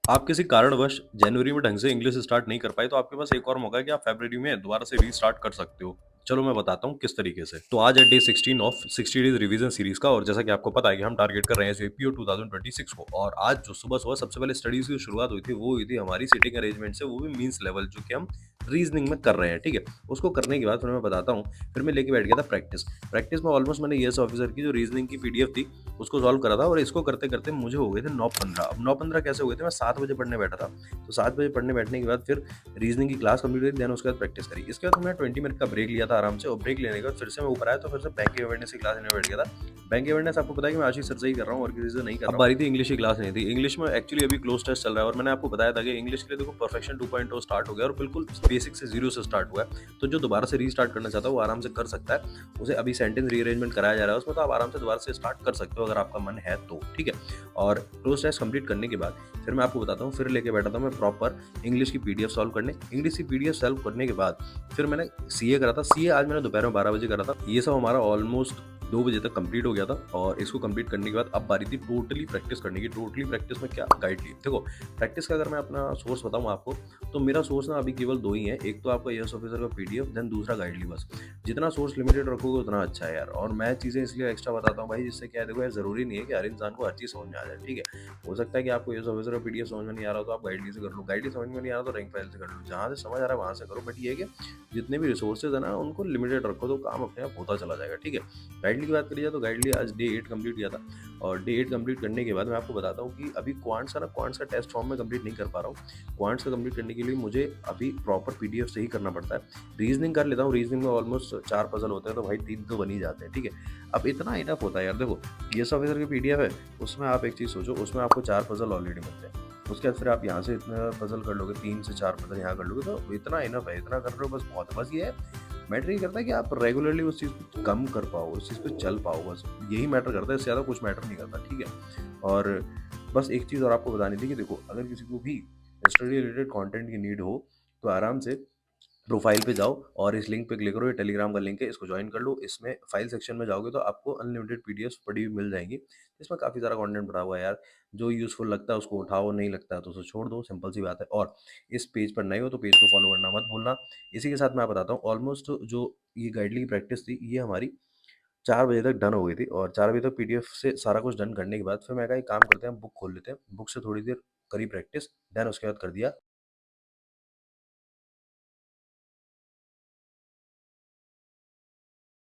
आप किसी कारणवश जनवरी में ढंग से इंग्लिश स्टार्ट नहीं कर पाए तो आपके पास एक और मौका है कि आप फरवरी में दोबारा से रीस्टार्ट कर सकते हो। चलो मैं बताता हूँ किस तरीके से। तो आज है day 16 of 60 days revision series का, और जैसा कि आपको पता है कि हम टारगेट कर रहे हैं जेपीओ 2026 को। और आज जो सुबह सुबह सबसे पहले स्टडीज की शुरुआत हुई थी वो हुई थी हमारी सीटिंग अरेंजमेंट से, वो भी मीन्स लेवल जो कि हम रीजनिंग में कर रहे हैं। ठीक है, उसको करने के बाद फिर मैं बताता हूँ, फिर मैं लेके बैठ गया था प्रैक्टिस। प्रैक्टिस में ऑलमोस्ट मैंने ईएस ऑफिसर की जो रीजनिंग की पीडीएफ थी उसको सॉल्व करा था, और इसको करते करते मुझे हो गए थे 9:15। अब 9:15 कैसे हो गए थे, मैं 7 बजे पढ़ने बैठा था। तो 7 बजे पढ़ने बैठने के बाद फिर रीजनिंग की क्लास कंप्लीट हुई, देन उसके बाद प्रैक्टिस करी। इसके बाद मैंने 20 मिनट का ब्रेक लिया था आराम से, और ब्रेक लेने के बाद फिर से मैं ऊपर आया तो फिर से बैंक अवेयरनेस की क्लास लेने बैठ गया था। बैंक अवेयरनेस आपको पता है कि मैं आशीष सर से ही कर रहा हूँ और किसी से नहीं कर रहा हूँ। अब बारी थी इंग्लिश की क्लास नहीं थी। इंग्लिश में एक्चुअली अभी क्लोज टेस्ट चल रहा है, और मैंने आपको बताया था कि इंग्लिश के लिए देखो परफेक्शन 2.0 स्टार्ट हो गया और बिल्कुल बेसिक से जीरो से स्टार्ट हुआ है। तो जो दोबारा से रीस्टार्ट करना चाहता है वो आराम से कर सकता है। उसे अभी सेंटेंस रीअरेंजमेंट कराया जा रहा है उसमें, तो आप आराम से दोबारा से स्टार्ट कर सकते हो अगर आपका मन है तो। ठीक है, और क्लोज टेस्ट कंप्लीट करने के बाद फिर मैं आपको बताता हूँ, फिर लेके बैठा था मैं प्रॉपर इंग्लिश की पीडीएफ सॉल्व करने। इंग्लिश की पीडीएफ सॉल्व करने के बाद फिर मैंने सीए करा था। सीए आज मैंने दोपहर में 12 बजे करा था। ये सब हमारा ऑलमोस्ट 2 बजे तक कंप्लीट हो गया था, और इसको कंप्लीट करने के बाद अब बारी थी टोटली प्रैक्टिस करने की। टोटली प्रैक्टिस में क्या गाइड ली, देखो प्रैक्टिस का अगर मैं अपना सोर्स बताऊँ आपको, तो मेरा सोर्स ना अभी केवल दो ही है। एक तो आपका एएस ऑफिसर का पीडीएफ, देन दूसरा गाइड ली। बस जितना सोर्स लिमिटेड रखोगे उतना अच्छा है यार। और मैं चीज़ें इसलिए एक्स्ट्रा बताता हूँ भाई, जिससे क्या है, देखो यार जरूरी नहीं है कि हर इंसान को हर चीज़ समझ में आ जाए। ठीक है, हो सकता है कि आपको एएस ऑफिसर का पीडीएफ समझ में नहीं आ रहा हो तो आप गाइडली से कर लो, गाइडली समझ में नहीं आ रहा तो रैंक फाइल से कर लो, जहाँ से समझ आ रहा है वहाँ से करो। बट ये है कि जितने भी रिसोर्सेज है ना उनको लिमिटेड रखो तो काम अपने आप होता चला जाएगा। ठीक है, गाइडली की बात करी जाए तो गाइडली आज डे 8 कंप्लीट किया था। और डे 8 कंप्लीट करने के बाद मैं आपको बताता हूँ कि अभी क्वांट्स है ना, क्वांट्स का टेस्ट फॉर्म में कंप्लीट नहीं कर पा रहा हूँ। क्वांट्स का कंप्लीट करने के लिए मुझे अभी प्रॉपर पीडीएफ से ही करना पड़ता है। रीजनिंग कर लेता हूँ, रीजनिंग में ऑलमोस्ट 4 पजल होते हैं तो भाई 3 तो बन ही जाते हैं। ठीक है, अब इतना इनफ होता है यार। देखो एएस ऑफिसर की पीडीएफ है, उसमें आप एक चीज़ सोचो, उसमें आपको 4 पजल ऑलरेडी मिलते हैं। उसके बाद फिर आप यहाँ से इतना पजल कर लोगे, 3 से 4 पजल यहाँ कर लोगे, तो इतना इनफ है। इतना कर रहे हो बस बहुत है। बस ये है, मैटर ये करता है कि आप रेगुलरली उस चीज़ को कम कर पाओ, उस चीज़ पे चल पाओ, बस यही मैटर करता है। इससे ज़्यादा कुछ मैटर नहीं करता। ठीक है, और बस एक चीज़ और आपको बतानी थी कि देखो अगर किसी को भी स्टडी रिलेटेड कंटेंट की नीड हो तो आराम से प्रोफाइल पे जाओ और इस लिंक पे क्लिक करो। ये टेलीग्राम का लिंक है, इसको ज्वाइन कर लो। इसमें फाइल सेक्शन में जाओगे तो आपको अनलिमिटेड पीडीएफ पड़ी हुई मिल जाएंगी। इसमें काफ़ी सारा कंटेंट पड़ा हुआ है यार। जो यूज़फुल लगता है उसको उठाओ, नहीं लगता है तो उसे छोड़ दो, सिंपल सी बात है। और इस पेज पर नए हो तो पेज को फॉलो करना मत भूलना। इसी के साथ मैं बताता हूँ, ऑलमोस्ट जो ये गाइडली की प्रैक्टिस थी ये हमारी 4 बजे तक डन हो गई थी, और 4 बजे तक पीडीएफ से सारा कुछ डन करने के बाद फिर मैं कहा एक काम करते हैं, बुक खोल लेते हैं, बुक से थोड़ी देर करी प्रैक्टिस, देन उसके बाद कर दिया